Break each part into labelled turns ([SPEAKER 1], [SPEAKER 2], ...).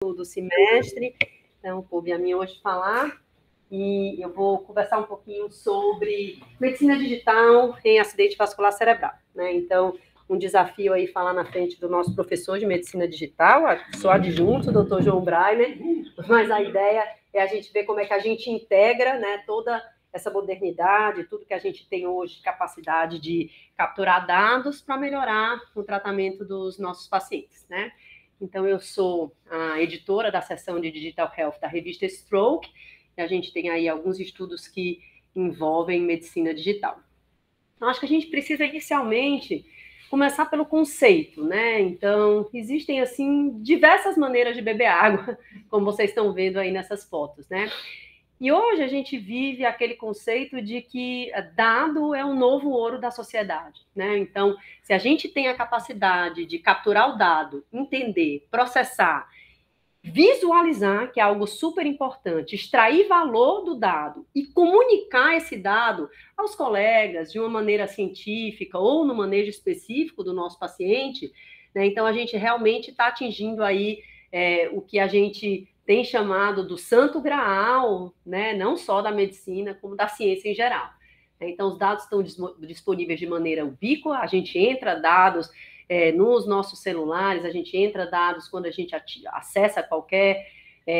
[SPEAKER 1] do semestre, então coube a mim hoje falar, e eu vou conversar um pouquinho sobre medicina digital em acidente vascular cerebral, né? Então, um desafio aí falar na frente do nosso professor de medicina digital, sou adjunto, doutor João Breiner, mas a ideia é a gente ver como é que a gente integra, né, toda essa modernidade, tudo que a gente tem hoje, capacidade de capturar dados para melhorar o tratamento dos nossos pacientes, né? Então, eu sou a editora da seção de Digital Health da revista Stroke, e a gente tem aí alguns estudos que envolvem medicina digital. Então, acho que a gente precisa, inicialmente, começar pelo conceito, né? Então, existem, assim, diversas maneiras de beber água, como vocês estão vendo aí nessas fotos, né? E hoje a gente vive aquele conceito de que dado é o novo ouro da sociedade, né? Então, se a gente tem a capacidade de capturar o dado, entender, processar, visualizar, que é algo super importante, extrair valor do dado e comunicar esse dado aos colegas de uma maneira científica ou no manejo específico do nosso paciente, né? Então, a gente realmente está atingindo aí o que a gente tem chamado do santo graal, né? Não só da medicina, como da ciência em geral. Então, os dados estão disponíveis de maneira ubíqua, a gente entra dados nos nossos celulares, a gente entra dados quando a gente acessa qualquer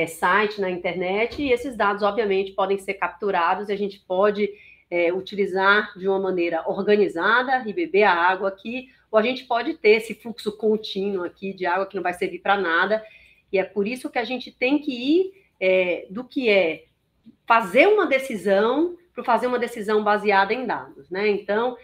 [SPEAKER 1] site na internet, e esses dados, obviamente, podem ser capturados, e a gente pode utilizar de uma maneira organizada e beber a água aqui, ou a gente pode ter esse fluxo contínuo aqui de água que não vai servir para nada, e é por isso que a gente tem que ir do que é fazer uma decisão para fazer uma decisão baseada em dados, né? Então,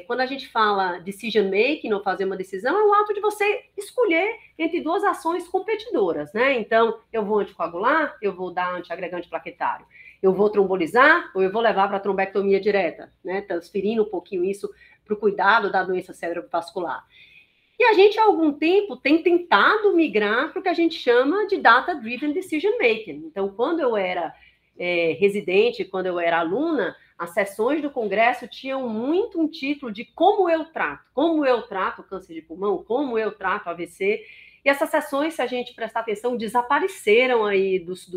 [SPEAKER 1] quando a gente fala decision making, ou fazer uma decisão, é o ato de você escolher entre duas ações competidoras, né? Então, eu vou anticoagular, eu vou dar antiagregante plaquetário, eu vou trombolizar, ou eu vou levar para a trombectomia direta, né? Transferindo um pouquinho isso para o cuidado da doença cerebrovascular. E a gente, há algum tempo, tem tentado migrar para o que a gente chama de data-driven decision making. Então, quando eu era residente, quando eu era aluna, as sessões do congresso tinham muito um título de como eu trato câncer de pulmão, como eu trato AVC, e essas sessões, se a gente prestar atenção, desapareceram aí dos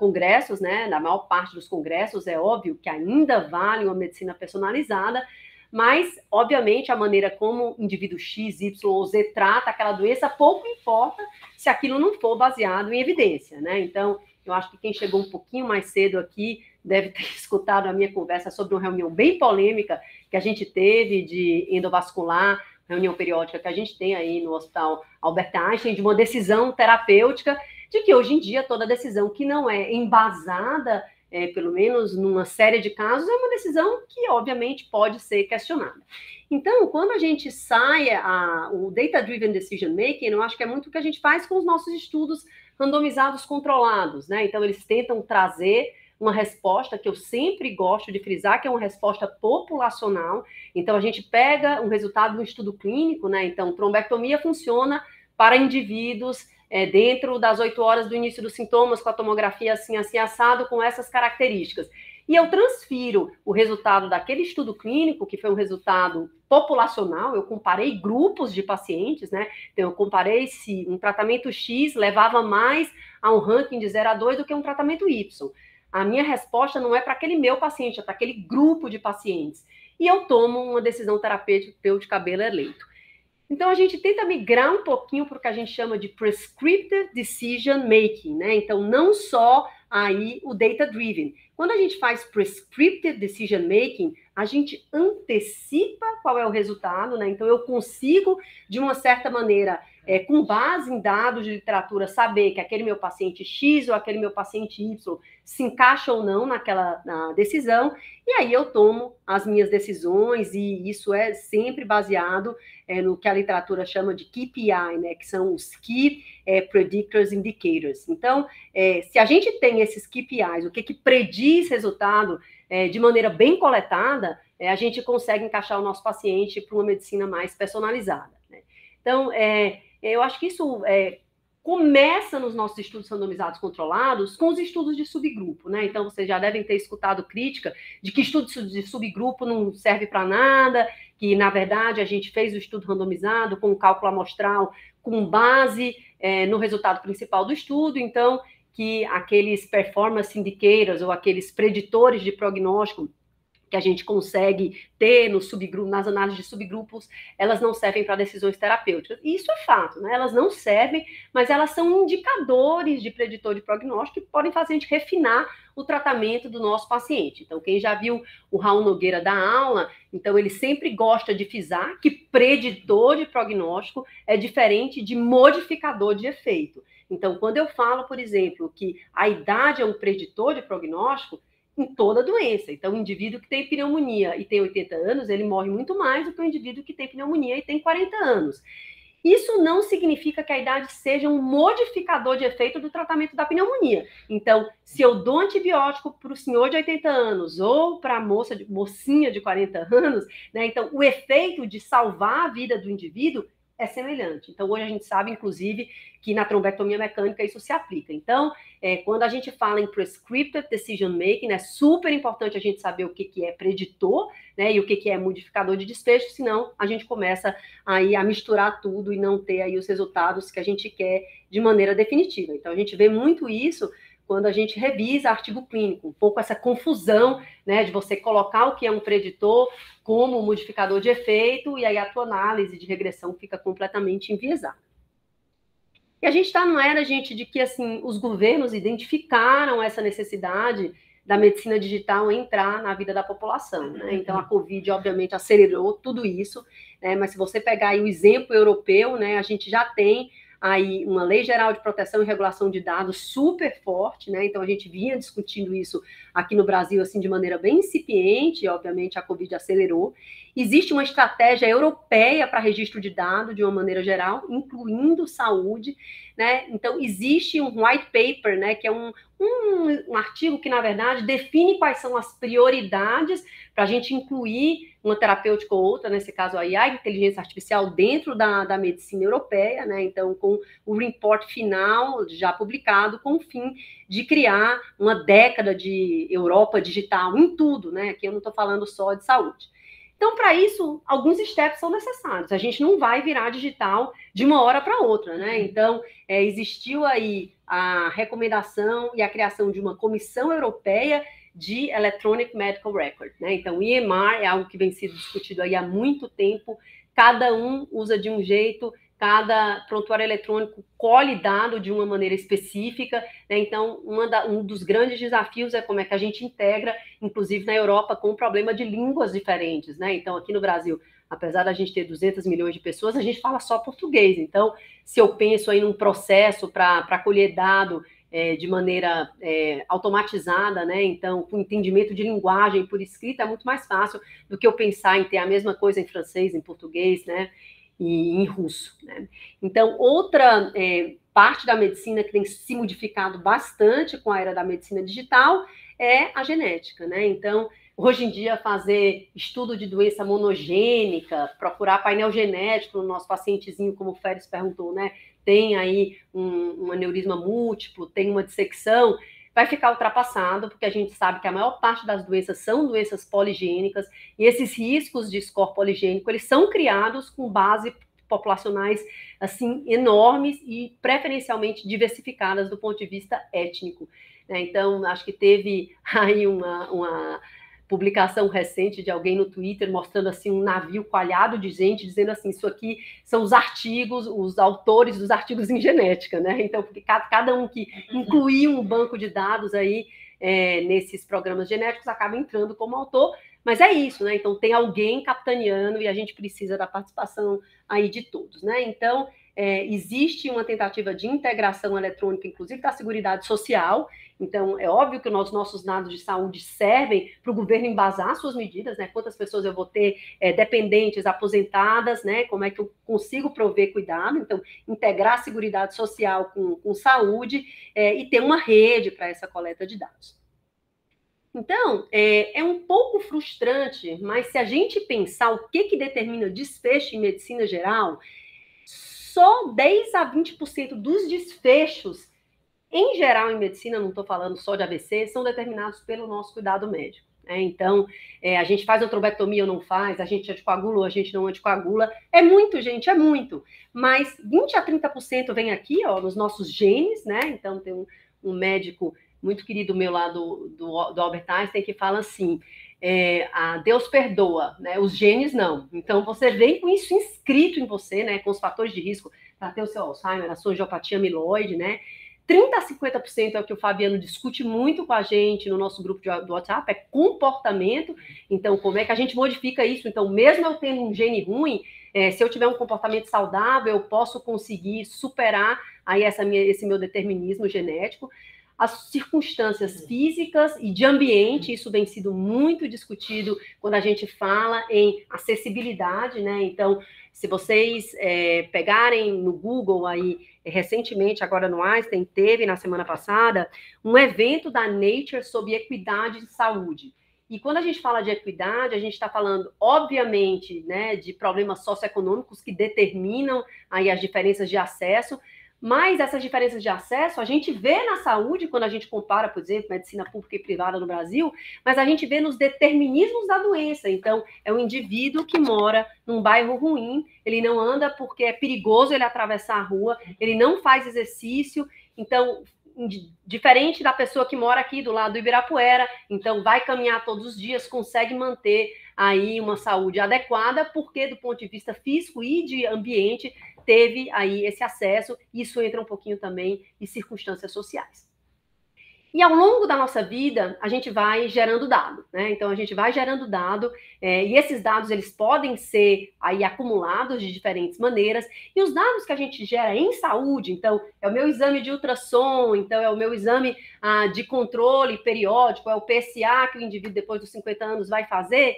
[SPEAKER 1] congressos, né? Da maior parte dos congressos, é óbvio que ainda vale uma medicina personalizada, mas, obviamente, a maneira como o indivíduo X, Y ou Z trata aquela doença, pouco importa se aquilo não for baseado em evidência, né? Então, eu acho que quem chegou um pouquinho mais cedo aqui deve ter escutado a minha conversa sobre uma reunião bem polêmica que a gente teve de endovascular, reunião periódica que a gente tem aí no Hospital Albert Einstein, de uma decisão terapêutica, de que hoje em dia toda decisão que não é embasada, pelo menos numa série de casos, é uma decisão que, obviamente, pode ser questionada. Então, quando a gente sai o Data-Driven Decision Making, eu acho que é muito o que a gente faz com os nossos estudos randomizados controlados, né? Então, eles tentam trazer uma resposta que eu sempre gosto de frisar, que é uma resposta populacional. Então, a gente pega um resultado do estudo clínico, né? Então, trombectomia funciona para indivíduos dentro das 8 horas do início dos sintomas, com a tomografia assim, assim, assado, com essas características. E eu transfiro o resultado daquele estudo clínico, que foi um resultado populacional, eu comparei grupos de pacientes, né? Então, eu comparei se um tratamento X levava mais a um ranking de 0 a 2 do que um tratamento Y. A minha resposta não é para aquele meu paciente, é para aquele grupo de pacientes. E eu tomo uma decisão terapêutica eleito. Então, a gente tenta migrar um pouquinho para o que a gente chama de prescriptive decision making, né? Então, não só aí o data-driven. Quando a gente faz prescriptive decision making, a gente antecipa qual é o resultado, né? Então, eu consigo, de uma certa maneira, com base em dados de literatura, saber que aquele meu paciente X ou aquele meu paciente Y se encaixa ou não na decisão, e aí eu tomo as minhas decisões, e isso é sempre baseado no que a literatura chama de KPI, né? Que são os Key Predictors Indicators. Então, se a gente tem esses KPIs, o que prediz resultado de maneira bem coletada, a gente consegue encaixar o nosso paciente para uma medicina mais personalizada, né? Então, eu acho que isso começa nos nossos estudos randomizados controlados com os estudos de subgrupo, né? Então, vocês já devem ter escutado crítica de que estudo de subgrupo não serve para nada, que, na verdade, a gente fez o estudo randomizado com o cálculo amostral com base no resultado principal do estudo, então, que aqueles performance indicators ou aqueles preditores de prognóstico que a gente consegue ter no subgrupo, nas análises de subgrupos, elas não servem para decisões terapêuticas. E isso é fato, né? Elas não servem, mas elas são indicadores de preditor de prognóstico que podem fazer a gente refinar o tratamento do nosso paciente. Então, quem já viu o Raul Nogueira dar aula, então ele sempre gosta de frisar que preditor de prognóstico é diferente de modificador de efeito. Então, quando eu falo, por exemplo, que a idade é um preditor de prognóstico, em toda doença. Então, o indivíduo que tem pneumonia e tem 80 anos, ele morre muito mais do que o indivíduo que tem pneumonia e tem 40 anos. Isso não significa que a idade seja um modificador de efeito do tratamento da pneumonia. Então, se eu dou antibiótico para o senhor de 80 anos ou para a mocinha de 40 anos, né, então o efeito de salvar a vida do indivíduo é semelhante. Então, hoje a gente sabe, inclusive, que na trombectomia mecânica isso se aplica. Então, quando a gente fala em prescriptive decision making, é super importante a gente saber o que é preditor, né, e o que é modificador de desfecho, senão a gente começa aí a misturar tudo e não ter aí os resultados que a gente quer de maneira definitiva. Então, a gente vê muito isso quando a gente revisa artigo clínico, um pouco essa confusão, né, de você colocar o que é um preditor como modificador de efeito, e aí a tua análise de regressão fica completamente enviesada. E a gente está numa era, gente, de que assim, os governos identificaram essa necessidade da medicina digital entrar na vida da população, né? Então, a Covid, obviamente, acelerou tudo isso, né? Mas se você pegar aí o exemplo europeu, né, a gente já tem aí uma lei geral de proteção e regulação de dados super forte, né? Então a gente vinha discutindo isso aqui no Brasil assim de maneira bem incipiente, e obviamente a Covid acelerou. Existe uma estratégia europeia para registro de dados de uma maneira geral, incluindo saúde, né? Então existe um white paper, né, que é um artigo que, na verdade, define quais são as prioridades para a gente incluir uma terapêutica ou outra, nesse caso aí, a inteligência artificial dentro da medicina europeia, né? Então, com o report final já publicado, com o fim de criar uma década de Europa digital em tudo, né? Aqui eu não estou falando só de saúde. Então, para isso, alguns steps são necessários. A gente não vai virar digital de uma hora para outra, né? Então, existiu aí a recomendação e a criação de uma comissão europeia de Electronic Medical Record, né? Então, o EMR é algo que vem sendo discutido aí há muito tempo, cada um usa de um jeito, cada prontuário eletrônico colhe dado de uma maneira específica, né? Então, um dos grandes desafios é como é que a gente integra, inclusive na Europa, com o problema de línguas diferentes, né? Então, aqui no Brasil, apesar da gente ter 200 milhões de pessoas, a gente fala só português. Então, se eu penso aí num processo para colher dado de maneira automatizada, né? Então, com entendimento de linguagem por escrita é muito mais fácil do que eu pensar em ter a mesma coisa em francês, em português, né? E em russo, né? Então, outra parte da medicina que tem se modificado bastante com a era da medicina digital é a genética, né? Então, hoje em dia, fazer estudo de doença monogênica, procurar painel genético no nosso pacientezinho, como o Férez perguntou, né? Tem aí um aneurisma múltiplo, tem uma dissecção, vai ficar ultrapassado, porque a gente sabe que a maior parte das doenças são doenças poligênicas, e esses riscos de score poligênico, eles são criados com base populacionais, assim, enormes e preferencialmente diversificadas do ponto de vista étnico, né? Então, acho que teve aí uma publicação recente de alguém no Twitter mostrando assim um navio coalhado de gente, dizendo assim, isso aqui são os artigos, os autores dos artigos em genética, né? Então, porque cada um que incluir um banco de dados aí nesses programas genéticos acaba entrando como autor, mas é isso, né? Então, tem alguém capitaneando e a gente precisa da participação aí de todos, né? Então, existe uma tentativa de integração eletrônica, inclusive da Seguridade Social. Então, é óbvio que os nossos dados de saúde servem para o governo embasar suas medidas, né? Quantas pessoas eu vou ter dependentes, aposentadas, né? Como é que eu consigo prover cuidado? Então, integrar a Seguridade Social com saúde e ter uma rede para essa coleta de dados. Então, é um pouco frustrante, mas se a gente pensar o que determina desfecho em medicina geral, só 10 a 20% dos desfechos, em geral em medicina, não estou falando só de AVC, são determinados pelo nosso cuidado médico. Então, a gente faz a trombectomia ou não faz, a gente anticoagula ou a gente não anticoagula. É muito, gente, é muito. Mas 20 a 30% vem aqui, ó, nos nossos genes, né? Então, tem um médico muito querido meu lá do Albert Einstein que fala assim, Deus perdoa, né? Os genes não. Então, você vem com isso inscrito em você, né? Com os fatores de risco para ter o seu Alzheimer, a sua angiopatia amiloide, né? 30 a 50% é o que o Fabiano discute muito com a gente no nosso grupo do WhatsApp, é comportamento. Então, como é que a gente modifica isso? Então, mesmo eu tendo um gene ruim, se eu tiver um comportamento saudável, eu posso conseguir superar aí esse meu determinismo genético. As circunstâncias físicas e de ambiente, isso vem sido muito discutido quando a gente fala em acessibilidade, né? Então, se vocês pegarem no Google aí, recentemente, agora no Einstein, teve na semana passada, um evento da Nature sobre equidade de saúde. E quando a gente fala de equidade, a gente está falando, obviamente, né, de problemas socioeconômicos que determinam aí as diferenças de acesso, mas essas diferenças de acesso a gente vê na saúde, quando a gente compara, por exemplo, medicina pública e privada no Brasil, mas a gente vê nos determinismos da doença. Então, é um indivíduo que mora num bairro ruim, ele não anda porque é perigoso ele atravessar a rua, ele não faz exercício, então, diferente da pessoa que mora aqui do lado do Ibirapuera, então vai caminhar todos os dias, consegue manter aí uma saúde adequada, porque do ponto de vista físico e de ambiente, teve aí esse acesso, isso entra um pouquinho também em circunstâncias sociais. E ao longo da nossa vida, a gente vai gerando dado, né? Então, a gente vai gerando dado, e esses dados, eles podem ser aí acumulados de diferentes maneiras, e os dados que a gente gera em saúde, então, é o meu exame de ultrassom, então, é o meu exame de controle periódico, é o PSA que o indivíduo, depois dos 50 anos, vai fazer,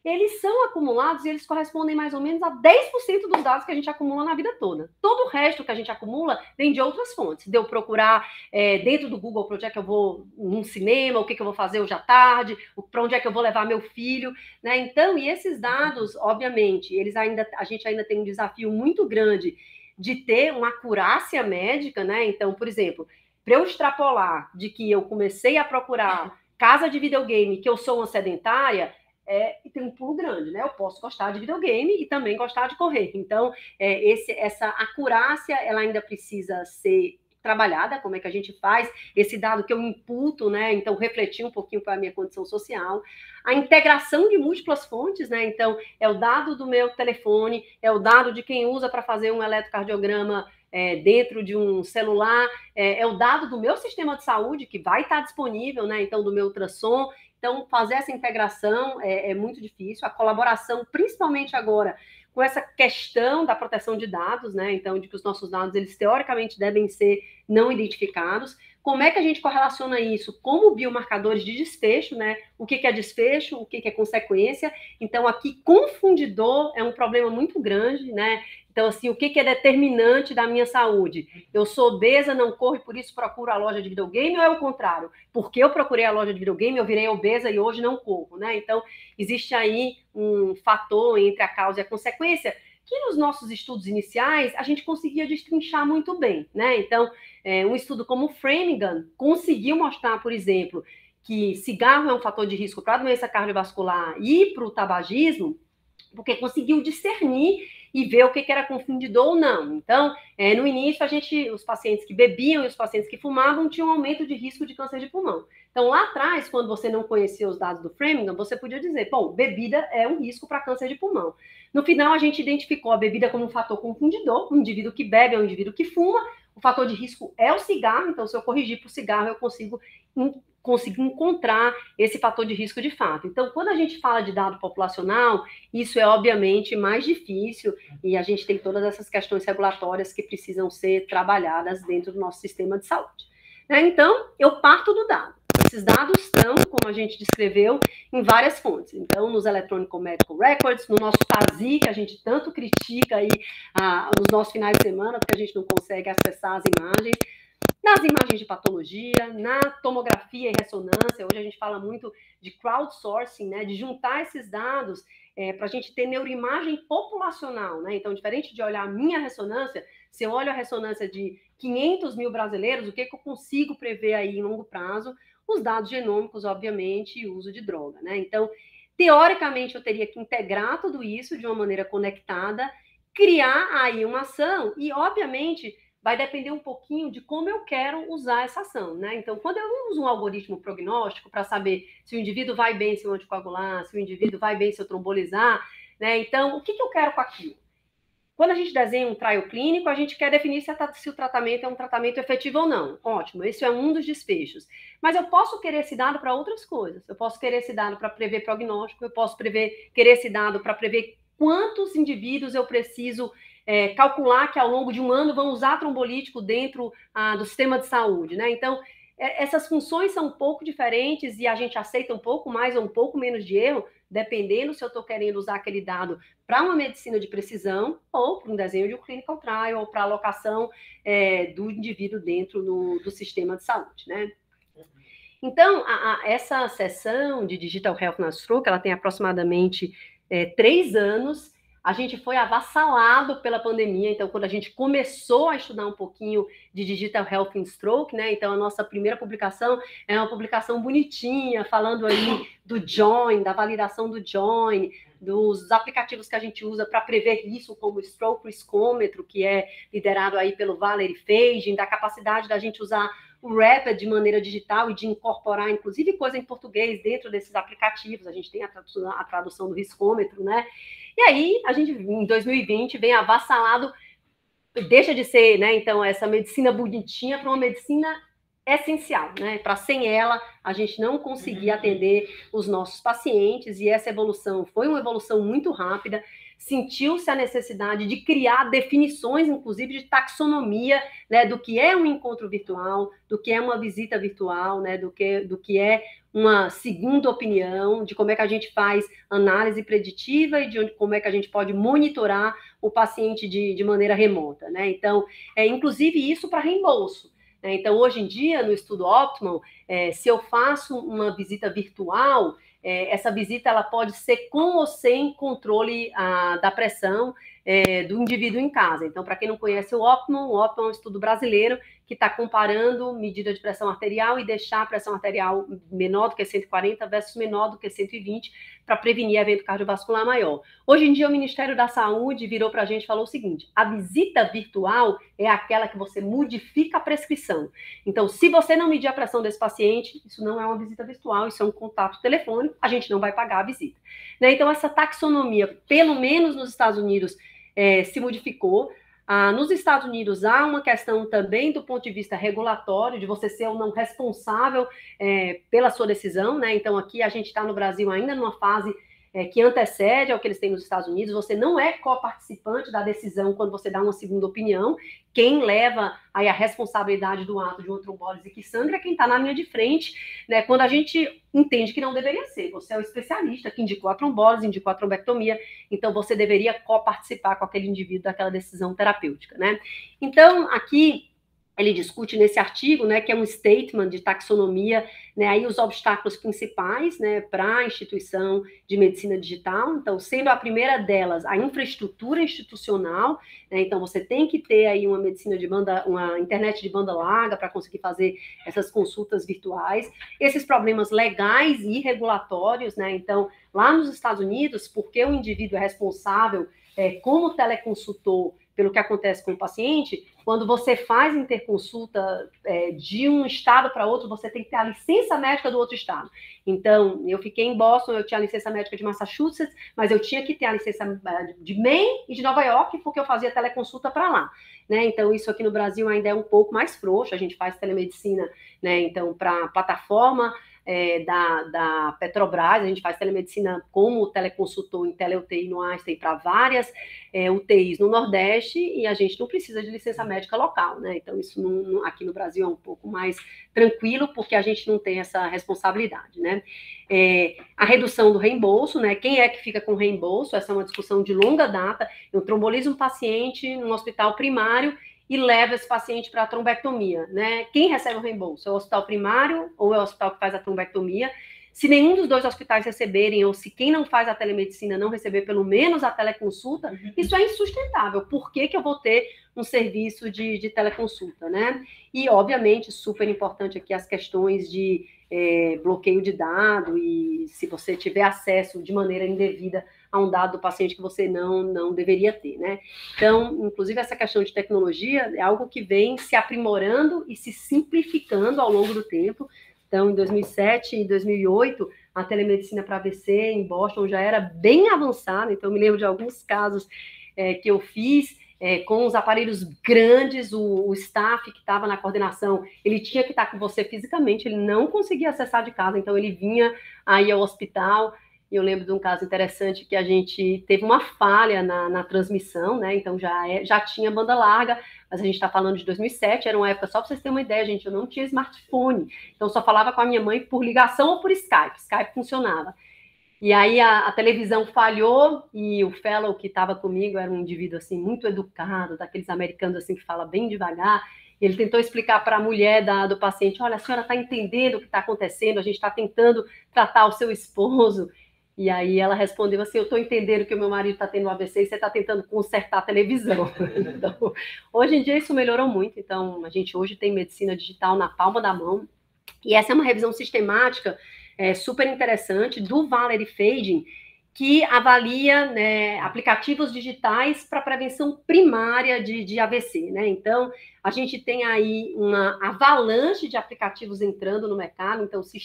[SPEAKER 1] eles são acumulados e eles correspondem mais ou menos a 10% dos dados que a gente acumula na vida toda. Todo o resto que a gente acumula vem de outras fontes. De eu procurar dentro do Google para onde é que eu vou num cinema, o que eu vou fazer hoje à tarde, para onde é que eu vou levar meu filho, né? Então, e esses dados, obviamente, a gente ainda tem um desafio muito grande de ter uma acurácia médica, né? Então, por exemplo, para eu extrapolar de que eu comecei a procurar casa de videogame, que eu sou uma sedentária, tem um pulo grande, né? Eu posso gostar de videogame e também gostar de correr. Então, essa acurácia, ela ainda precisa ser trabalhada, como é que a gente faz, esse dado que eu imputo, né? Então, refletir um pouquinho para a minha condição social. A integração de múltiplas fontes, né? Então, é o dado do meu telefone, é o dado de quem usa para fazer um eletrocardiograma dentro de um celular, é o dado do meu sistema de saúde, que vai estar disponível, né? Então, do meu ultrassom. Então, fazer essa integração é muito difícil. A colaboração, principalmente agora, com essa questão da proteção de dados, né? Então, de que os nossos dados, eles teoricamente devem ser não identificados. Como é que a gente correlaciona isso como biomarcadores de desfecho, né? O que é desfecho, o que é consequência. Então, aqui, confundidor é um problema muito grande, né? Então, assim, o que é determinante da minha saúde? Eu sou obesa, não corro e por isso procuro a loja de videogame, ou é o contrário? Porque eu procurei a loja de videogame, eu virei obesa e hoje não corro, né? Então, existe aí um fator entre a causa e a consequência que nos nossos estudos iniciais a gente conseguia destrinchar muito bem, né? Então, um estudo como o Framingham conseguiu mostrar, por exemplo, que cigarro é um fator de risco para a doença cardiovascular e para o tabagismo, porque conseguiu discernir e ver o que era confundidor ou não. Então, no início, os pacientes que bebiam e os pacientes que fumavam tinham um aumento de risco de câncer de pulmão. Então, lá atrás, quando você não conhecia os dados do Framingham, você podia dizer, bom, bebida é um risco para câncer de pulmão. No final, a gente identificou a bebida como um fator confundidor, o indivíduo que bebe é um indivíduo que fuma, o fator de risco é o cigarro, então, se eu corrigir para o cigarro, eu consigo encontrar esse fator de risco de fato. Então, quando a gente fala de dado populacional, isso é obviamente mais difícil e a gente tem todas essas questões regulatórias que precisam ser trabalhadas dentro do nosso sistema de saúde. Então, eu parto do dado. Esses dados estão, como a gente descreveu, em várias fontes. Então, nos Electronic Medical Records, no nosso TASI, que a gente tanto critica aí nos nossos finais de semana, porque a gente não consegue acessar as imagens, nas imagens de patologia, na tomografia e ressonância. Hoje a gente fala muito de crowdsourcing, né, de juntar esses dados para a gente ter neuroimagem populacional, né? Então, diferente de olhar a minha ressonância, se eu olho a ressonância de 500 mil brasileiros, o que eu consigo prever aí em longo prazo? Os dados genômicos, obviamente, e o uso de droga, né? Então, teoricamente, eu teria que integrar tudo isso de uma maneira conectada, criar aí uma ação e, obviamente, vai depender um pouquinho de como eu quero usar essa ação, né? Então, quando eu uso um algoritmo prognóstico para saber se o indivíduo vai bem se eu anticoagular, se o indivíduo vai bem se eu trombolizar, né? Então, o que eu quero com aquilo? Quando a gente desenha um trial clínico, a gente quer definir se o tratamento é um tratamento efetivo ou não. Ótimo, esse é um dos desfechos. Mas eu posso querer esse dado para outras coisas. Eu posso querer esse dado para prever prognóstico, eu posso querer esse dado para prever quantos indivíduos eu preciso calcular que ao longo de um ano vão usar trombolítico dentro do sistema de saúde, né? Então, essas funções são um pouco diferentes e a gente aceita um pouco mais ou um pouco menos de erro, dependendo se eu estou querendo usar aquele dado para uma medicina de precisão ou para um desenho de um clinical trial ou para a alocação do indivíduo dentro do sistema de saúde, né? Então, essa sessão de Digital Health na Stroke, ela tem aproximadamente 3 anos. A gente foi avassalado pela pandemia, então quando a gente começou a estudar um pouquinho de Digital Health in Stroke, né, então a nossa primeira publicação é uma publicação bonitinha, falando aí do Join, da validação do Join, dos aplicativos que a gente usa para prever risco, como o Stroke Riscômetro, que é liderado aí pelo Valerie Fagin, da capacidade da gente usar o Rapid de maneira digital e de incorporar, inclusive, coisa em português dentro desses aplicativos. A gente tem a tradução do riscômetro, né? E aí, a gente, em 2020, vem avassalado, deixa de ser, né, então, essa medicina bonitinha para uma medicina essencial, né? Para sem ela, a gente não conseguia atender os nossos pacientes, e essa evolução foi uma evolução muito rápida. Sentiu-se a necessidade de criar definições, inclusive, de taxonomia, né, do que é um encontro virtual, do que é uma visita virtual, né, do que é uma segunda opinião, de como é que a gente faz análise preditiva e de como é que a gente pode monitorar o paciente de maneira remota, né? Então, inclusive isso para reembolso. Então, hoje em dia, no estudo Optimal, se eu faço uma visita virtual, essa visita ela pode ser com ou sem controle da pressão do indivíduo em casa. Então, para quem não conhece o Optimal é um estudo brasileiro que está comparando medida de pressão arterial e deixar a pressão arterial menor do que 140 versus menor do que 120 para prevenir evento cardiovascular maior. Hoje em dia, o Ministério da Saúde virou para a gente e falou o seguinte: a visita virtual é aquela que você modifica a prescrição. Então, se você não medir a pressão desse paciente, isso não é uma visita virtual, isso é um contato telefônico, a gente não vai pagar a visita. Né? Então, essa taxonomia, pelo menos nos Estados Unidos, se modificou. Nos Estados Unidos, há uma questão também do ponto de vista regulatório, de você ser ou não responsável pela sua decisão, né? Então, aqui a gente está no Brasil ainda numa fase que antecede ao que eles têm nos Estados Unidos. Você não é coparticipante da decisão quando você dá uma segunda opinião. Quem leva aí a responsabilidade do ato de uma trombólise que sangra é quem está na linha de frente, né? Quando a gente entende que não deveria ser. Você é o especialista que indicou a trombólise, indicou a trombectomia, então você deveria coparticipar com aquele indivíduo daquela decisão terapêutica, né? Então, aqui ele discute nesse artigo, né, que é um statement de taxonomia, né, aí os obstáculos principais, né, para a instituição de medicina digital. Então, sendo a primeira delas a infraestrutura institucional, né, então você tem que ter aí uma internet de banda larga para conseguir fazer essas consultas virtuais. Esses problemas legais e regulatórios, né, então, lá nos Estados Unidos, porque o indivíduo é responsável como teleconsultor pelo que acontece com o paciente, quando você faz interconsulta de um estado para outro, você tem que ter a licença médica do outro estado. Então, eu fiquei em Boston, eu tinha a licença médica de Massachusetts, mas eu tinha que ter a licença de Maine e de Nova York, porque eu fazia teleconsulta para lá. Né? Então, isso aqui no Brasil ainda é um pouco mais frouxo, a gente faz telemedicina, né? Então, para a plataforma da Petrobras, a gente faz telemedicina como teleconsultor em tele-UTI no Einstein para várias UTIs no Nordeste, e a gente não precisa de licença médica local, né? Então, isso aqui no Brasil é um pouco mais tranquilo, porque a gente não tem essa responsabilidade, né? A redução do reembolso, né? Quem é que fica com reembolso? Essa é uma discussão de longa data. Eu trombolizo um paciente num hospital primário e leva esse paciente para a trombectomia, né? Quem recebe o reembolso? É o hospital primário ou é o hospital que faz a trombectomia? Se nenhum dos dois hospitais receberem, ou se quem não faz a telemedicina não receber pelo menos a teleconsulta, isso é insustentável. Por que eu vou ter um serviço de teleconsulta, né? E, obviamente, super importante aqui as questões de bloqueio de dado e se você tiver acesso de maneira indevida a um dado do paciente que você não deveria ter, né? Então, inclusive, essa questão de tecnologia é algo que vem se aprimorando e se simplificando ao longo do tempo. Então, em 2007 e 2008, a telemedicina para AVC em Boston já era bem avançada. Então, eu me lembro de alguns casos que eu fiz com os aparelhos grandes, o staff que estava na coordenação, ele tinha que estar com você fisicamente, ele não conseguia acessar de casa, então ele vinha aí ao hospital. Eu lembro de um caso interessante que a gente teve uma falha na transmissão, né? Então já tinha banda larga, mas a gente está falando de 2007, era uma época, só para vocês terem uma ideia, gente, eu não tinha smartphone, então eu só falava com a minha mãe por ligação ou por Skype, Skype funcionava. E aí a televisão falhou e o fellow que estava comigo era um indivíduo assim muito educado, daqueles americanos assim que fala bem devagar. Ele tentou explicar para a mulher do paciente: olha, a senhora está entendendo o que está acontecendo, a gente está tentando tratar o seu esposo. E aí ela respondeu assim: eu estou entendendo que o meu marido está tendo um AVC e você está tentando consertar a televisão. Então, hoje em dia isso melhorou muito. Então, a gente hoje tem medicina digital na palma da mão. E essa é uma revisão sistemática super interessante do Valerie Fading, que avalia, né, aplicativos digitais para prevenção primária de AVC, né? Então, a gente tem aí uma avalanche de aplicativos entrando no mercado, então se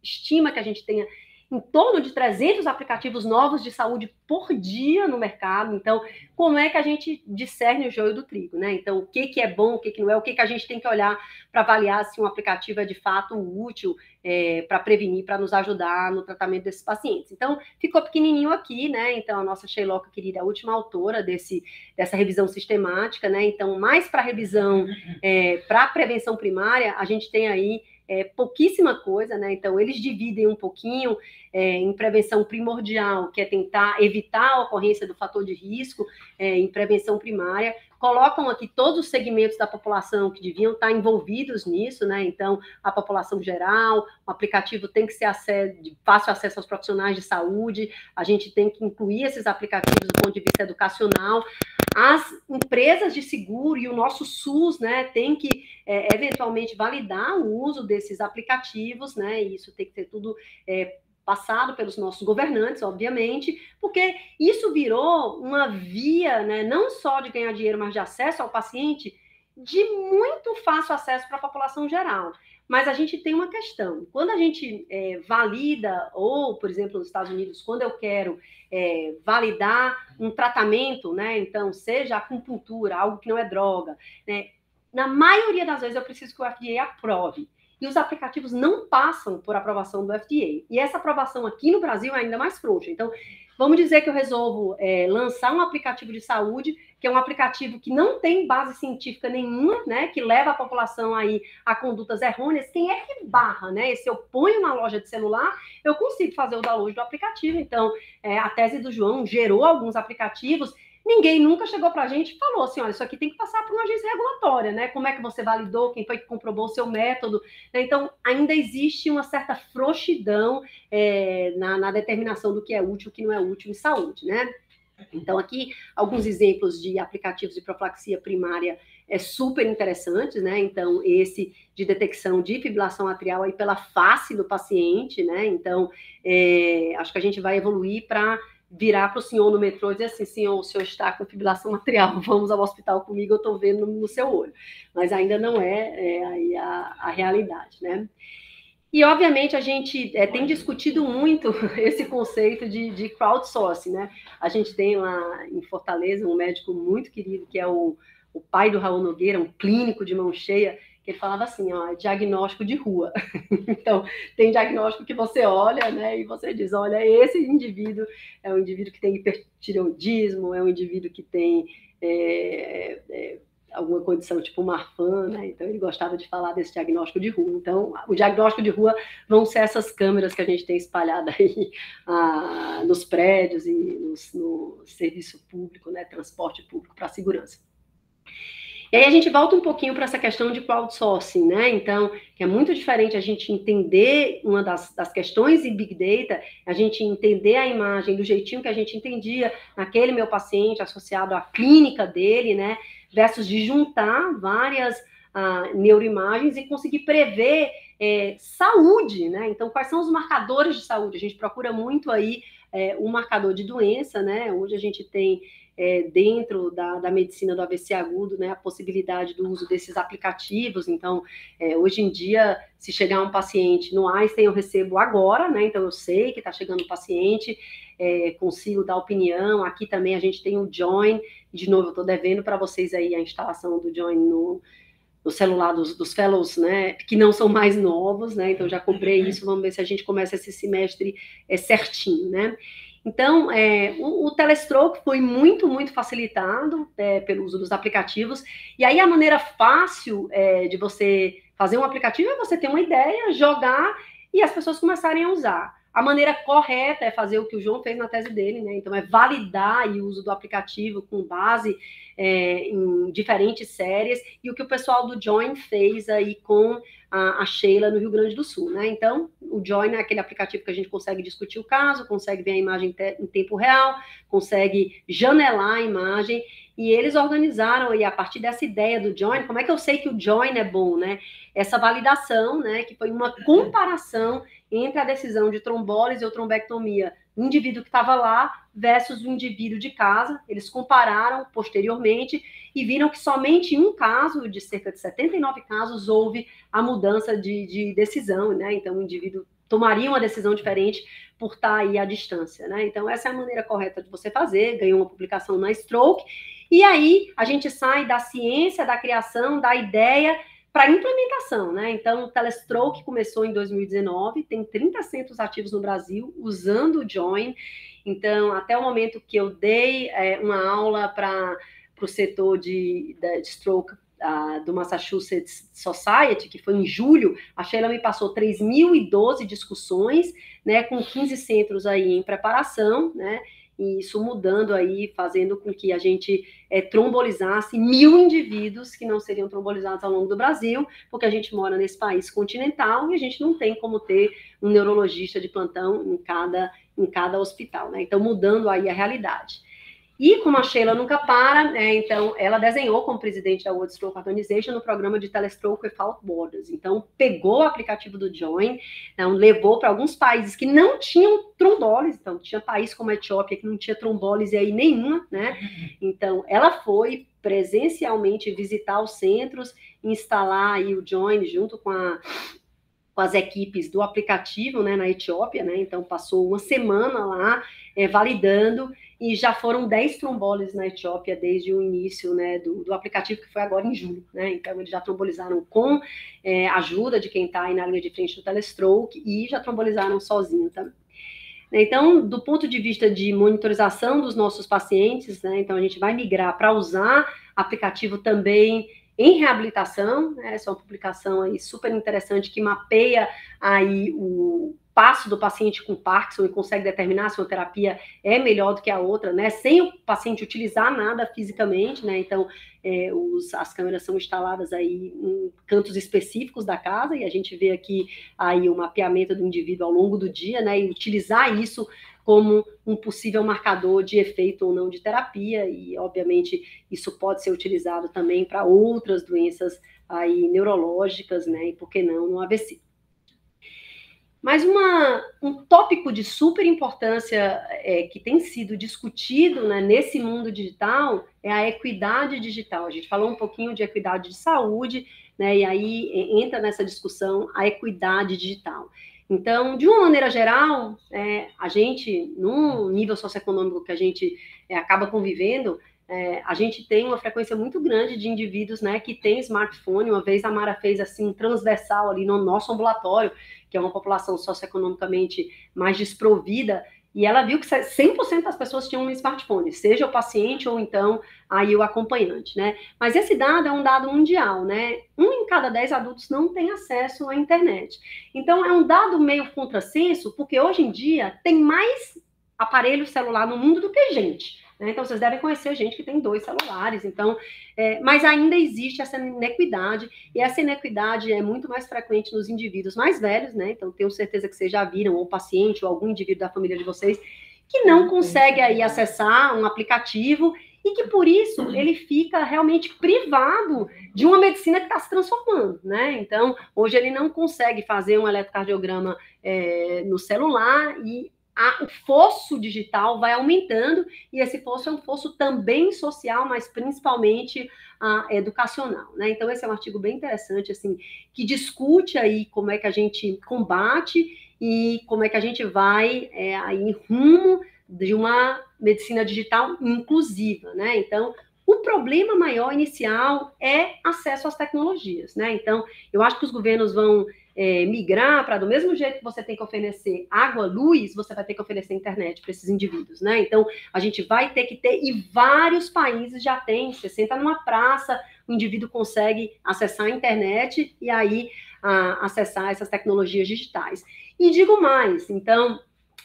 [SPEAKER 1] estima que a gente tenha em torno de 300 aplicativos novos de saúde por dia no mercado. Então, como é que a gente discerne o joio do trigo, né? Então, o que é bom, o que não é, o que a gente tem que olhar para avaliar se um aplicativo é de fato útil para prevenir, para nos ajudar no tratamento desses pacientes. Então, ficou pequenininho aqui, né? Então, a nossa Sheiloka querida é a última autora dessa revisão sistemática, né? Então, mais para revisão, para prevenção primária, a gente tem aí pouquíssima coisa, né? Então, eles dividem um pouquinho em prevenção primordial, que é tentar evitar a ocorrência do fator de risco em prevenção primária. Colocam aqui todos os segmentos da população que deviam estar envolvidos nisso, né? Então, a população geral, o aplicativo tem que ser de fácil acesso aos profissionais de saúde, a gente tem que incluir esses aplicativos do ponto de vista educacional. As empresas de seguro e o nosso SUS, né, tem que eventualmente validar o uso desses aplicativos, né? E isso tem que ser tudo passado pelos nossos governantes, obviamente, porque isso virou uma via, né, não só de ganhar dinheiro, mas de acesso ao paciente, de muito fácil acesso para a população geral. Mas a gente tem uma questão. Quando a gente valida, ou, por exemplo, nos Estados Unidos, quando eu quero validar um tratamento, né, então, seja acupuntura, algo que não é droga, né, na maioria das vezes eu preciso que o FDA aprove. E os aplicativos não passam por aprovação do FDA. E essa aprovação aqui no Brasil é ainda mais frouxa. Então, vamos dizer que eu resolvo lançar um aplicativo de saúde, que é um aplicativo que não tem base científica nenhuma, né, que leva a população aí a condutas errôneas. Quem é que barra, né? Se eu ponho na loja de celular, eu consigo fazer o download do aplicativo. Então, a tese do João gerou alguns aplicativos. Ninguém nunca chegou para a gente e falou assim, olha, isso aqui tem que passar por uma agência regulatória, né? Como é que você validou, quem foi que comprovou o seu método? Então, ainda existe uma certa frouxidão na determinação do que é útil e o que não é útil em saúde, né? Então, aqui, alguns exemplos de aplicativos de profilaxia primária super interessantes, né? Então, esse de detecção de fibrilação atrial aí pela face do paciente, né? Então, acho que a gente vai evoluir para virar para o senhor no metrô e dizer assim, senhor, o senhor está com fibrilação atrial, vamos ao hospital comigo, eu estou vendo no seu olho. Mas ainda não aí a realidade, né? E, obviamente, a gente tem discutido muito esse conceito de crowdsourcing, né? A gente tem lá em Fortaleza um médico muito querido, que é o pai do Raul Nogueira, um clínico de mão cheia, que ele falava assim, ó, diagnóstico de rua. Então, tem diagnóstico que você olha, né, e você diz, olha, esse indivíduo é um indivíduo que tem hipertireoidismo, é um indivíduo que tem alguma condição tipo Marfan, né? Então ele gostava de falar desse diagnóstico de rua. Então, o diagnóstico de rua vão ser essas câmeras que a gente tem espalhada aí nos prédios e no serviço público, né? Transporte público para a segurança. E aí a gente volta um pouquinho para essa questão de crowdsourcing, né? Então, que é muito diferente a gente entender uma das questões em Big Data, a gente entender a imagem do jeitinho que a gente entendia naquele meu paciente associado à clínica dele, né? Versus de juntar várias neuroimagens e conseguir prever saúde, né? Então, quais são os marcadores de saúde? A gente procura muito aí um marcador de doença, né? Hoje a gente tem dentro da medicina do AVC agudo, né, a possibilidade do uso desses aplicativos. Então, hoje em dia, se chegar um paciente no Einstein, eu recebo agora, né, então eu sei que está chegando um paciente, consigo dar opinião. Aqui também a gente tem o Join, de novo, eu estou devendo para vocês aí a instalação do Join no celular dos fellows, né, que não são mais novos, né, então já comprei isso, vamos ver se a gente começa esse semestre certinho, né. Então, o Telestroke foi muito, muito facilitado pelo uso dos aplicativos, e aí a maneira fácil de você fazer um aplicativo é você ter uma ideia, jogar, e as pessoas começarem a usar. A maneira correta é fazer o que o João fez na tese dele, né? Então, é validar o uso do aplicativo com base em diferentes séries, e o que o pessoal do Join fez aí com a Sheila no Rio Grande do Sul, né? Então, o Join é aquele aplicativo que a gente consegue discutir o caso, consegue ver a imagem em tempo real, consegue janelar a imagem, e eles organizaram aí, a partir dessa ideia do Join, como é que eu sei que o Join é bom, né? Essa validação, né, que foi uma comparação entre a decisão de trombólise ou trombectomia do indivíduo que estava lá versus o indivíduo de casa. Eles compararam posteriormente e viram que somente em um caso, de cerca de 79 casos, houve a mudança de decisão, né? Então, o indivíduo tomaria uma decisão diferente por estar aí à distância, né? Então, essa é a maneira correta de você fazer. Ganhou uma publicação na Stroke. E aí, a gente sai da ciência, da criação, da ideia para a implementação, né? Então, o Telestroke começou em 2019, tem 30 centros ativos no Brasil usando o Join. Então, até o momento que eu dei uma aula para o setor de stroke do Massachusetts Society, que foi em julho, a Sheila me passou 3.012 discussões, né, com 15 centros aí em preparação, né, e isso mudando aí, fazendo com que a gente trombolizasse 1.000 indivíduos que não seriam trombolizados ao longo do Brasil, porque a gente mora nesse país continental e a gente não tem como ter um neurologista de plantão em cada hospital, né? Então, mudando aí a realidade. E como a Sheila nunca para, né, então ela desenhou como presidente da World Stroke Organization no programa de Telestroke Without Borders. Então, pegou o aplicativo do Join, então, levou para alguns países que não tinham trombólise. Então, tinha país como a Etiópia que não tinha trombólise aí nenhuma, né? Então, ela foi presencialmente visitar os centros, instalar aí o Join junto com as equipes do aplicativo, né, na Etiópia, né? Então, passou uma semana lá validando, e já foram 10 trombólises na Etiópia desde o início, né, do aplicativo, que foi agora em julho, né? Então, eles já trombolizaram com ajuda de quem está aí na linha de frente do Telestroke e já trombolizaram sozinho também. Então, do ponto de vista de monitorização dos nossos pacientes, né, então a gente vai migrar para usar aplicativo também em reabilitação, né? Essa é uma publicação aí super interessante que mapeia aí o passo do paciente com Parkinson e consegue determinar se uma terapia é melhor do que a outra, né? Sem o paciente utilizar nada fisicamente, né? Então, as câmeras são instaladas aí em cantos específicos da casa e a gente vê aqui aí o mapeamento do indivíduo ao longo do dia, né? E utilizar isso como um possível marcador de efeito ou não de terapia, e obviamente isso pode ser utilizado também para outras doenças aí neurológicas, né, e por que não no AVC. Mas um tópico de super importância que tem sido discutido, né, nesse mundo digital é a equidade digital. A gente falou um pouquinho de equidade de saúde, né, e aí entra nessa discussão a equidade digital. Então, de uma maneira geral, a gente, num nível socioeconômico que a gente acaba convivendo, a gente tem uma frequência muito grande de indivíduos, né, que tem smartphone. Uma vez a Mara fez assim, transversal ali no nosso ambulatório, que é uma população socioeconomicamente mais desprovida, e ela viu que 100% das pessoas tinham um smartphone, seja o paciente ou então aí o acompanhante, né? Mas esse dado é um dado mundial, né? 1 em cada 10 adultos não tem acesso à internet. Então, é um dado meio contrassenso, porque hoje em dia tem mais aparelho celular no mundo do que gente. Né? Então, vocês devem conhecer gente que tem 2 celulares. Então, mas ainda existe essa inequidade, e essa inequidade é muito mais frequente nos indivíduos mais velhos, né? Então, tenho certeza que vocês já viram, ou paciente, ou algum indivíduo da família de vocês, que não consegue aí acessar um aplicativo e que, por isso, ele fica realmente privado de uma medicina que está se transformando, né? Então, hoje ele não consegue fazer um eletrocardiograma no celular e o fosso digital vai aumentando, e esse fosso é um fosso também social, mas principalmente educacional, né? Então, esse é um artigo bem interessante, assim, que discute aí como é que a gente combate e como é que a gente vai aí rumo de uma medicina digital inclusiva, né? Então, o problema maior inicial é acesso às tecnologias, né? Então, eu acho que os governos vão migrar para, do mesmo jeito que você tem que oferecer água, luz, você vai ter que oferecer internet para esses indivíduos, né? Então, a gente vai ter que ter, e vários países já têm, você senta numa praça, o indivíduo consegue acessar a internet e aí acessar essas tecnologias digitais. E digo mais, então,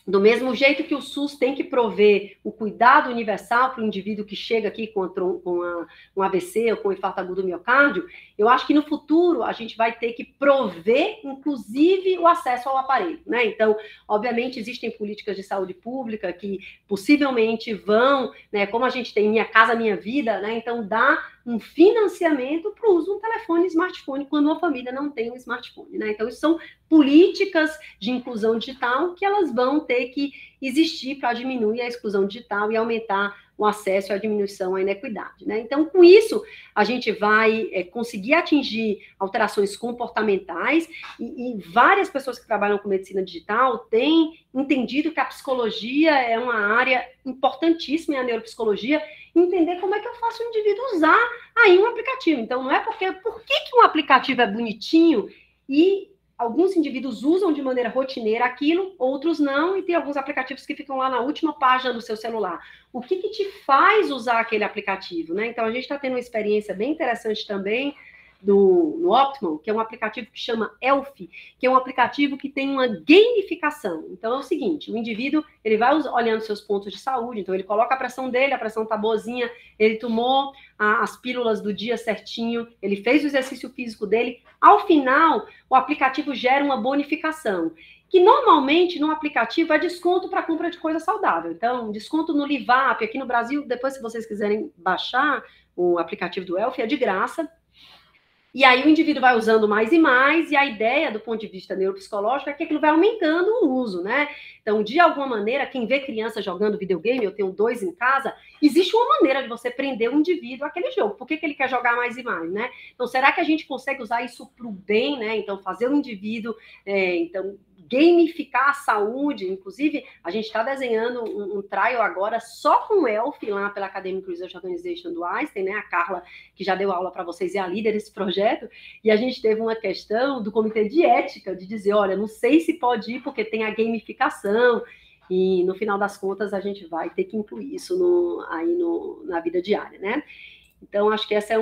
[SPEAKER 1] do mesmo jeito que o SUS tem que prover o cuidado universal para o indivíduo que chega aqui com um AVC ou com um infarto agudo do miocárdio, eu acho que no futuro a gente vai ter que prover, inclusive, o acesso ao aparelho, né? Então, obviamente, existem políticas de saúde pública que possivelmente vão, né, como a gente tem Minha Casa Minha Vida, né? Então, dá um financiamento para o uso de um telefone smartphone quando uma família não tem um smartphone, né? Então, isso são políticas de inclusão digital que elas vão ter que existir para diminuir a exclusão digital e aumentar o acesso e a diminuição à inequidade, né? Então, com isso, a gente vai conseguir atingir alterações comportamentais e várias pessoas que trabalham com medicina digital têm entendido que a psicologia é uma área importantíssima, e a neuropsicologia, entender como é que eu faço o indivíduo usar aí um aplicativo. Então, não é por que um aplicativo é bonitinho e alguns indivíduos usam de maneira rotineira aquilo, outros não, e tem alguns aplicativos que ficam lá na última página do seu celular. O que te faz usar aquele aplicativo, né? Então, a gente está tendo uma experiência bem interessante também no Optimum, que é um aplicativo que chama Elf, que é um aplicativo que tem uma gamificação. Então, é o seguinte, o indivíduo, ele vai olhando seus pontos de saúde, então ele coloca a pressão dele, a pressão tá boazinha, ele tomou as pílulas do dia certinho, ele fez o exercício físico dele, ao final, o aplicativo gera uma bonificação, que normalmente no aplicativo é desconto para compra de coisa saudável. Então, desconto no Livap, aqui no Brasil, depois se vocês quiserem baixar o aplicativo do Elf, é de graça. E aí o indivíduo vai usando mais e mais, e a ideia, do ponto de vista neuropsicológico, é que aquilo vai aumentando o uso, né? Então, de alguma maneira, quem vê criança jogando videogame, eu tenho 2 em casa, existe uma maneira de você prender o indivíduo àquele jogo. Por que ele quer jogar mais e mais, né? Então, será que a gente consegue usar isso para o bem, né? Então, fazer o indivíduo, gamificar a saúde, inclusive, a gente está desenhando um trial agora só com o ELF, lá pela Academic Research Organization do Einstein, né? A Carla, que já deu aula para vocês, é a líder desse projeto, e a gente teve uma questão do comitê de ética, de dizer, olha, não sei se pode ir, porque tem a gamificação, e no final das contas a gente vai ter que incluir isso na vida diária, né? Então, acho que essa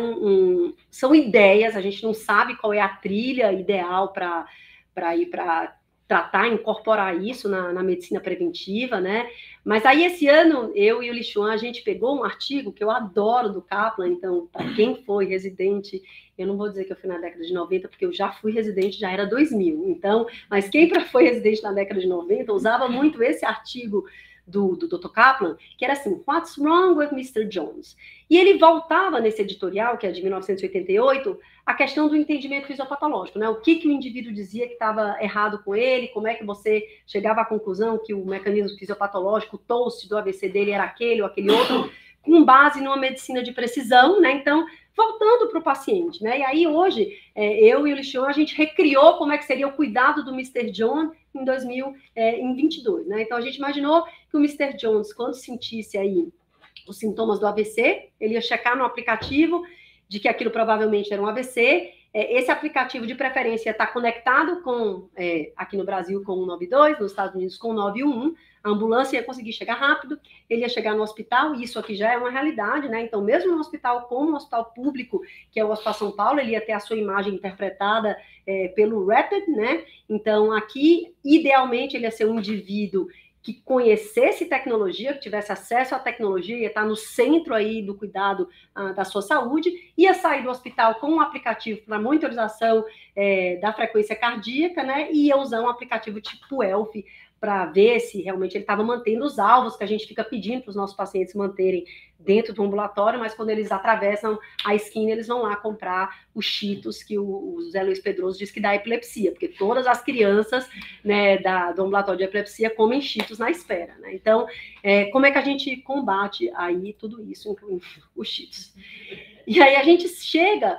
[SPEAKER 1] são ideias, a gente não sabe qual é a trilha ideal para ir para tratar, incorporar isso na medicina preventiva, né? Mas aí, esse ano, eu e o Lichuan, a gente pegou um artigo que eu adoro do Kaplan, então, para quem foi residente, eu não vou dizer que eu fui na década de 90, porque eu já fui residente, já era 2000, então, mas quem foi residente na década de 90, usava muito esse artigo do Dr. Kaplan, que era assim, What's Wrong with Mr. Jones? E ele voltava nesse editorial, que é de 1988, a questão do entendimento fisiopatológico, né? O que o indivíduo dizia que estava errado com ele, como é que você chegava à conclusão que o mecanismo fisiopatológico, o TOAST do AVC dele era aquele ou aquele outro, com base numa medicina de precisão, né? Então, voltando para o paciente, né? E aí, hoje, eu e o Lixion, a gente recriou como é que seria o cuidado do Mr. John em 2022, né? Então, a gente imaginou que o Mr. Jones, quando sentisse aí os sintomas do AVC, ele ia checar no aplicativo de que aquilo provavelmente era um AVC. Esse aplicativo, de preferência, está conectado com, aqui no Brasil, com o 192, nos Estados Unidos com o 911, a ambulância ia conseguir chegar rápido, ele ia chegar no hospital, e isso aqui já é uma realidade, né? Então, mesmo no hospital, como no hospital público, que é o Hospital São Paulo, ele ia ter a sua imagem interpretada pelo Rapid, né? Então, aqui, idealmente, ele ia ser um indivíduo que conhecesse tecnologia, que tivesse acesso à tecnologia, ia estar no centro aí do cuidado da sua saúde, ia sair do hospital com um aplicativo para monitorização da frequência cardíaca, né, e ia usar um aplicativo tipo Health para ver se realmente ele estava mantendo os alvos que a gente fica pedindo para os nossos pacientes manterem dentro do ambulatório, mas quando eles atravessam a esquina, eles vão lá comprar os Cheetos que o Zé Luiz Pedroso diz que dá epilepsia, porque todas as crianças, né, do ambulatório de epilepsia comem Cheetos na espera, né? Então, como é que a gente combate aí tudo isso, incluindo os Cheetos? E aí a gente chega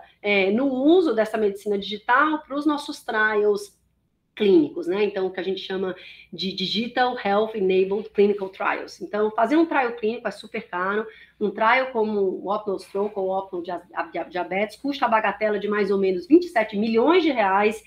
[SPEAKER 1] no uso dessa medicina digital para os nossos trials clínicos, né? Então, o que a gente chama de Digital Health Enabled Clinical Trials. Então, fazer um trial clínico é super caro. Um trial como o Optimal Stroke ou o Optimal Diabetes custa a bagatela de mais ou menos 27 milhões de reais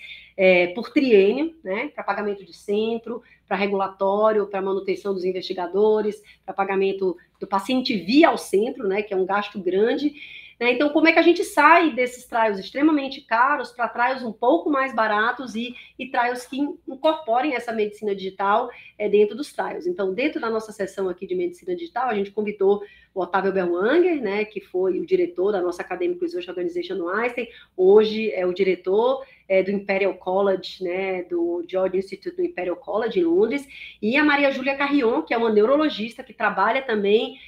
[SPEAKER 1] por triênio, né? Para pagamento de centro, para regulatório, para manutenção dos investigadores, para pagamento do paciente via ao centro, né? Que é um gasto grande. Então, como é que a gente sai desses trials extremamente caros para trials um pouco mais baratos e trials que incorporem essa medicina digital dentro dos trials? Então, dentro da nossa sessão aqui de medicina digital, a gente convidou o Otávio Bellwanger, né, que foi o diretor da nossa Academic Research Organization no Einstein, hoje é o diretor do Imperial College, né, do George Institute do Imperial College em Londres, e a Maria Júlia Carrion, que é uma neurologista que trabalha também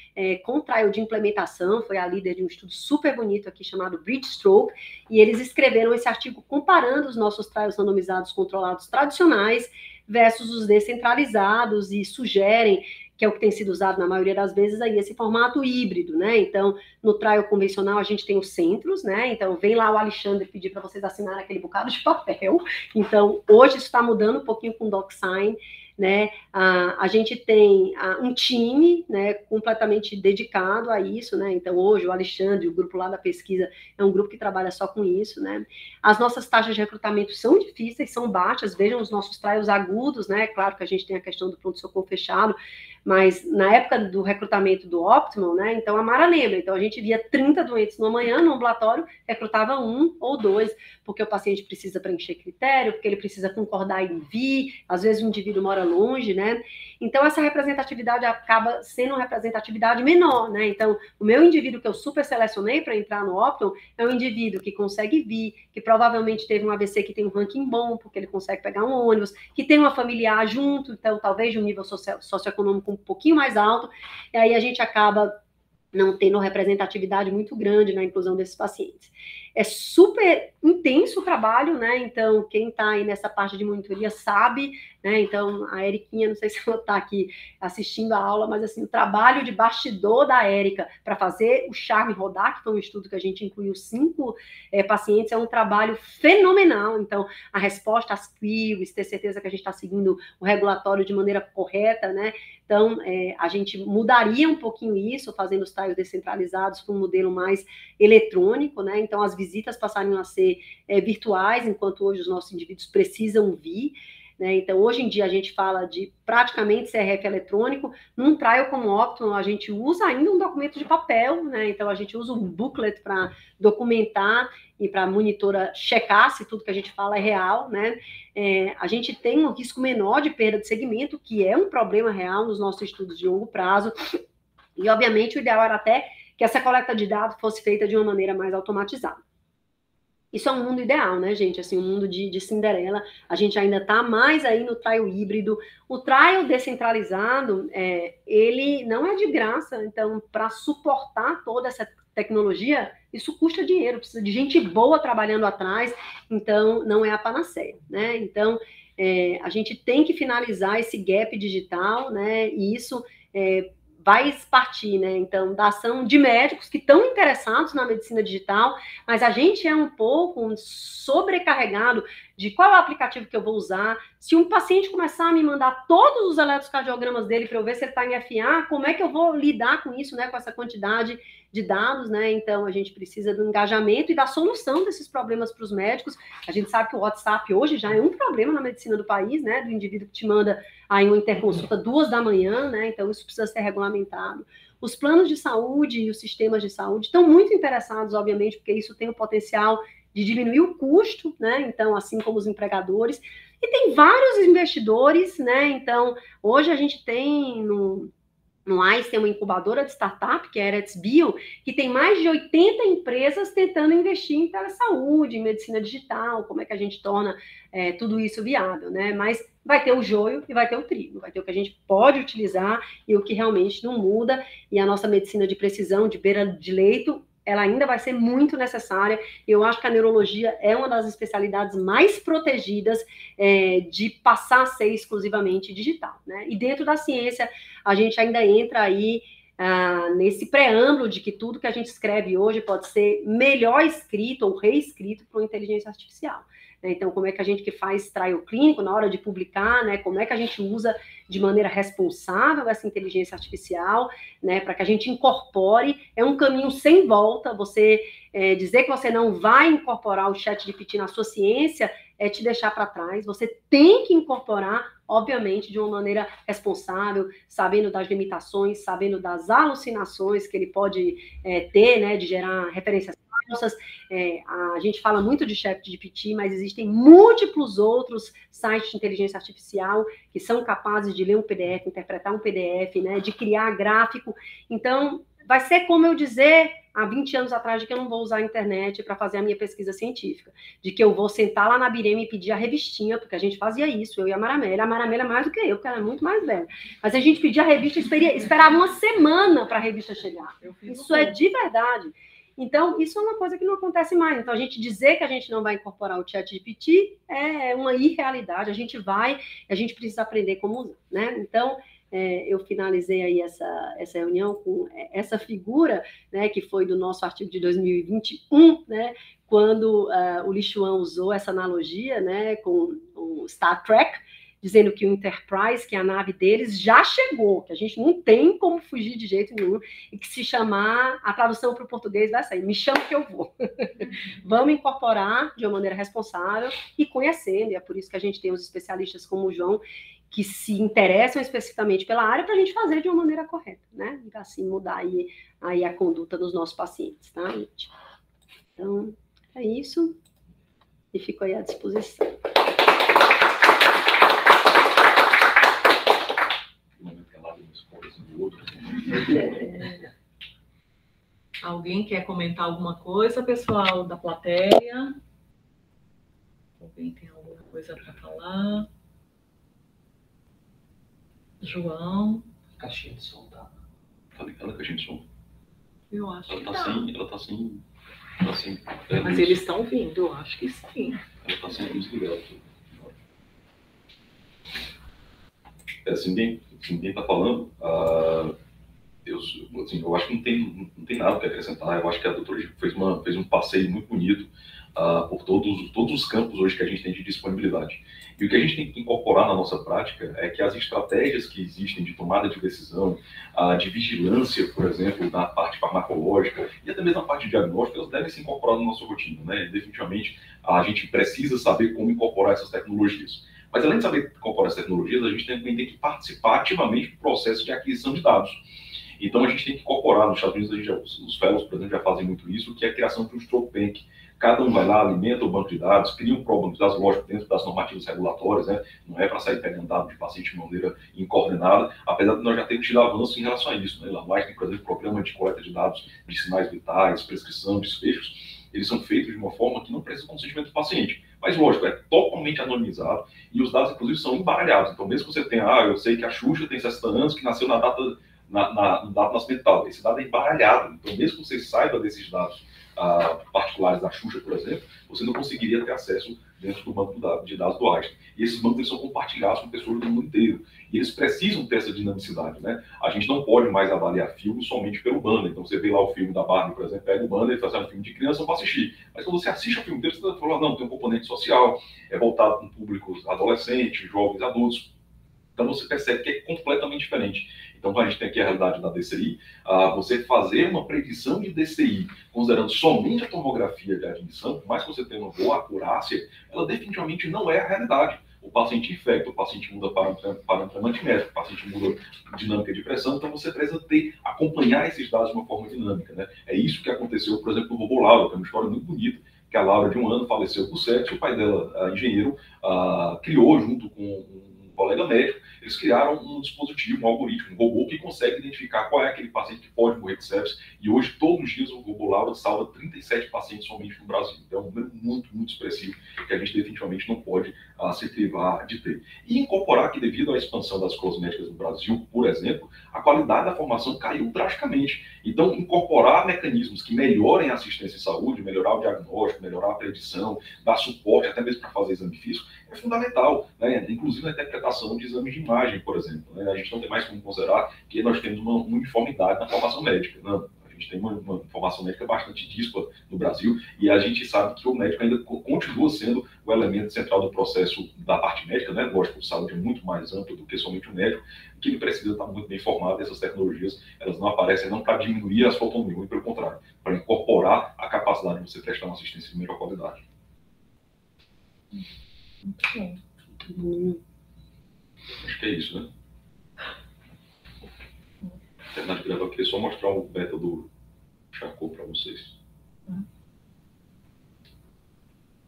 [SPEAKER 1] com trial de implementação, foi a líder de um estudo super bonito aqui chamado Bridge Stroke, e eles escreveram esse artigo comparando os nossos trials randomizados controlados tradicionais versus os descentralizados e sugerem que é o que tem sido usado na maioria das vezes, aí esse formato híbrido, né? Então, no trial convencional, a gente tem os centros, né? Então, vem lá o Alexandre pedir para vocês assinarem aquele bocado de papel. Então, hoje isso está mudando um pouquinho com o DocSign, né? A gente tem um time, né, completamente dedicado a isso, né? Então, hoje o Alexandre, o grupo lá da pesquisa, é um grupo que trabalha só com isso, né? As nossas taxas de recrutamento são difíceis, são baixas, vejam os nossos trials agudos, né? Claro que a gente tem a questão do pronto-socorro fechado, mas na época do recrutamento do Optimal, né? Então, a Mara lembra, então a gente via 30 doentes numa manhã, no ambulatório, recrutava 1 ou 2, porque o paciente precisa preencher critério, porque ele precisa concordar em vir, às vezes o indivíduo mora longe, né? Então, essa representatividade acaba sendo uma representatividade menor, né? Então, o meu indivíduo que eu super selecionei para entrar no Optimal é um indivíduo que consegue vir, que provavelmente teve um AVC que tem um ranking bom, porque ele consegue pegar um ônibus, que tem uma familiar junto, então talvez de um nível socioeconômico um pouquinho mais alto, e aí a gente acaba não tendo representatividade muito grande na inclusão desses pacientes. É super intenso o trabalho, né? Então, quem está aí nessa parte de monitoria sabe, né? Então, a Eriquinha, não sei se ela está aqui assistindo a aula, mas assim, o trabalho de bastidor da Érica para fazer o Charme rodar, que foi um estudo que a gente incluiu 5 pacientes, é um trabalho fenomenal. Então, a resposta às queries, ter certeza que a gente está seguindo o regulatório de maneira correta, né? Então, a gente mudaria um pouquinho isso, fazendo os trials descentralizados para um modelo mais eletrônico, né? Então, as visitas passariam a ser virtuais, enquanto hoje os nossos indivíduos precisam vir, né? Então, hoje em dia, a gente fala de praticamente CRF eletrônico. Num trial como o Optimal, a gente usa ainda um documento de papel, né? Então, a gente usa um booklet para documentar e para a monitora checar se tudo que a gente fala é real, né? A gente tem um risco menor de perda de segmento, que é um problema real nos nossos estudos de longo prazo, e, obviamente, o ideal era até que essa coleta de dados fosse feita de uma maneira mais automatizada. Isso é um mundo ideal, né, gente? Assim, um mundo de Cinderela. A gente ainda está mais aí no trial híbrido. O trial descentralizado, ele não é de graça. Então, para suportar toda essa tecnologia, isso custa dinheiro. Precisa de gente boa trabalhando atrás. Então, não é a panaceia, né? Então, a gente tem que finalizar esse gap digital, né? E isso vai partir, né, então, da ação de médicos que estão interessados na medicina digital, mas a gente é um pouco sobrecarregado de qual é o aplicativo que eu vou usar. Se um paciente começar a me mandar todos os eletrocardiogramas dele para eu ver se ele está em FA, como é que eu vou lidar com isso, né, com essa quantidade de dados, né? Então, a gente precisa do engajamento e da solução desses problemas para os médicos. A gente sabe que o WhatsApp hoje já é um problema na medicina do país, né, do indivíduo que te manda aí uma interconsulta 2 da manhã, né? Então, isso precisa ser regulamentado. Os planos de saúde e os sistemas de saúde estão muito interessados, obviamente, porque isso tem o potencial de diminuir o custo, né? Então, assim como os empregadores. E tem vários investidores, né? Então, hoje a gente tem no AIS tem uma incubadora de startup, que é a Eretz Bio, que tem mais de 80 empresas tentando investir em telesaúde, em medicina digital, como é que a gente torna tudo isso viável, né? Mas vai ter o joio e vai ter o trigo, vai ter o que a gente pode utilizar e o que realmente não muda, e a nossa medicina de precisão, de beira de leito, ela ainda vai ser muito necessária. Eu acho que a neurologia é uma das especialidades mais protegidas de passar a ser exclusivamente digital, né? E dentro da ciência, a gente ainda entra aí nesse preâmbulo de que tudo que a gente escreve hoje pode ser melhor escrito ou reescrito por uma inteligência artificial. Então, como é que a gente que faz trial clínico na hora de publicar, né? Como é que a gente usa de maneira responsável essa inteligência artificial, né? Para que a gente incorpore, é um caminho sem volta. Você dizer que você não vai incorporar o ChatGPT na sua ciência é te deixar para trás. Você tem que incorporar, obviamente, de uma maneira responsável, sabendo das limitações, sabendo das alucinações que ele pode ter, né? De gerar referências falsas. A gente fala muito de ChatGPT, mas existem múltiplos outros sites de inteligência artificial que são capazes de ler um PDF, interpretar um PDF, né, de criar gráfico. Então, vai ser como eu dizer há 20 anos atrás de que eu não vou usar a internet para fazer a minha pesquisa científica, de que eu vou sentar lá na Birema e pedir a revistinha, porque a gente fazia isso, eu e a Maramela. A Maramela é mais do que eu, porque ela é muito mais velha. Mas a gente pedia a revista e esperava uma semana para a revista chegar. Isso é de verdade. Então, isso é uma coisa que não acontece mais. Então, a gente dizer que a gente não vai incorporar o ChatGPT é uma irrealidade. A gente precisa aprender como usar, né? Então, eu finalizei aí essa reunião com essa figura, né, que foi do nosso artigo de 2021, né, quando o Li Xuan usou essa analogia, né, com o Star Trek, dizendo que o Enterprise, que é a nave deles, já chegou, que a gente não tem como fugir de jeito nenhum, e que se chamar, a tradução para o português vai sair, me chama que eu vou. Vamos incorporar de uma maneira responsável e conhecendo, e é por isso que a gente tem os especialistas como o João, que se interessam especificamente pela área, para a gente fazer de uma maneira correta, né? E assim mudar aí a conduta dos nossos pacientes, tá, gente? Então, é isso, e fico aí à disposição.
[SPEAKER 2] Alguém quer comentar alguma coisa, pessoal da plateia? Alguém tem alguma coisa para falar? João?
[SPEAKER 3] Caixinha de som, tá? Tá ligada a caixinha de som?
[SPEAKER 2] Eu acho que tá.
[SPEAKER 3] Ela tá sem.
[SPEAKER 2] Mas eles estão vindo, eu acho que sim.
[SPEAKER 3] Ela tá sem luz ligada. Se ninguém tá falando, eu acho que não tem nada para acrescentar. Eu acho que a doutora fez um passeio muito bonito por todos os campos hoje que a gente tem de disponibilidade. E o que a gente tem que incorporar na nossa prática é que as estratégias que existem de tomada de decisão, de vigilância, por exemplo, na parte farmacológica e até mesmo na parte diagnóstica, elas devem ser incorporadas na nossa rotina, né? Definitivamente, a gente precisa saber como incorporar essas tecnologias. Mas além de saber incorporar essas tecnologias, a gente também tem que participar ativamente do processo de aquisição de dados. Então, a gente tem que incorporar, nos Estados Unidos, os fellows, por exemplo, já fazem muito isso, que é a criação de um stroke bank. Cada um vai lá, alimenta o banco de dados, cria um banco de dados, lógico, dentro das normativas regulatórias, né? Não é para sair pegando dados de paciente de maneira incoordenada, apesar de nós já termos tido avanço em relação a isso, né? Lá mais tem, por exemplo, programa de coleta de dados de sinais vitais, prescrição, desfechos, eles são feitos de uma forma que não precisa do consentimento do paciente. Mas, lógico, é totalmente anonimizado e os dados, inclusive, são embaralhados. Então, mesmo que você tenha, eu sei que a Xuxa tem 60 anos, que nasceu na data no dado nascimento tal, esse dado é embaralhado. Então, mesmo que você saiba desses dados particulares da Xuxa, por exemplo, você não conseguiria ter acesso dentro do banco de dados do Einstein. E esses bancos eles são compartilhados com pessoas do mundo inteiro. E eles precisam ter essa dinamicidade, né? A gente não pode mais avaliar filmes somente pelo banner. Então, você vê lá o filme da Barbie, por exemplo, pega o banner e faz um filme de criança para assistir. Mas quando você assiste o filme inteiro, você está falando, não, tem um componente social, é voltado para públicos adolescentes, jovens, adultos. Então, você percebe que é completamente diferente. Então, a gente tem aqui a realidade da DCI. Você fazer uma predição de DCI, considerando somente a tomografia de admissão, por mais que você tenha uma boa acurácia, ela definitivamente não é a realidade. O paciente infecta, o paciente muda parâmetro antimétrico, o paciente muda dinâmica de pressão, então você precisa acompanhar esses dados de uma forma dinâmica, né? É isso que aconteceu, por exemplo, no Robolau, que é uma história muito bonita, que que a Laura, de 1 ano, faleceu por sexo, o pai dela, engenheiro, criou, junto com um colega médico, eles criaram um dispositivo, um algoritmo, um robô que consegue identificar qual é aquele paciente que pode morrer de sepsis, e hoje, todos os dias, o robô Laura salva 37 pacientes somente no Brasil. Então, é um número muito, muito expressivo, que a gente definitivamente não pode se privar de ter. E incorporar que, devido à expansão das escolas médicas no Brasil, por exemplo, a qualidade da formação caiu drasticamente. Então, incorporar mecanismos que melhorem a assistência em saúde, melhorar o diagnóstico, melhorar a predição, dar suporte, até mesmo para fazer exame físico, é fundamental, né? Inclusive na interpretação de exames de imagem, por exemplo. Né? A gente não tem mais como considerar que nós temos uma uniformidade na formação médica. Não. A gente tem uma formação médica bastante díspara no Brasil, e a gente sabe que o médico ainda continua sendo o elemento central do processo da parte médica, né? Lógico, a saúde é muito mais ampla do que somente o médico, que ele precisa estar muito bem formado. Essas tecnologias, elas não aparecem não para diminuir a sua autonomia, muito pelo contrário, para incorporar a capacidade de você prestar uma assistência de melhor qualidade.
[SPEAKER 2] Muito bom.
[SPEAKER 3] Acho que é isso, né? Terminar de gravar, eu queria só mostrar o método Charcot para vocês.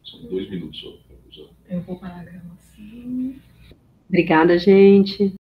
[SPEAKER 3] São 2 minutos só para usar.
[SPEAKER 2] Eu vou parar a gravação.
[SPEAKER 1] Obrigada, gente.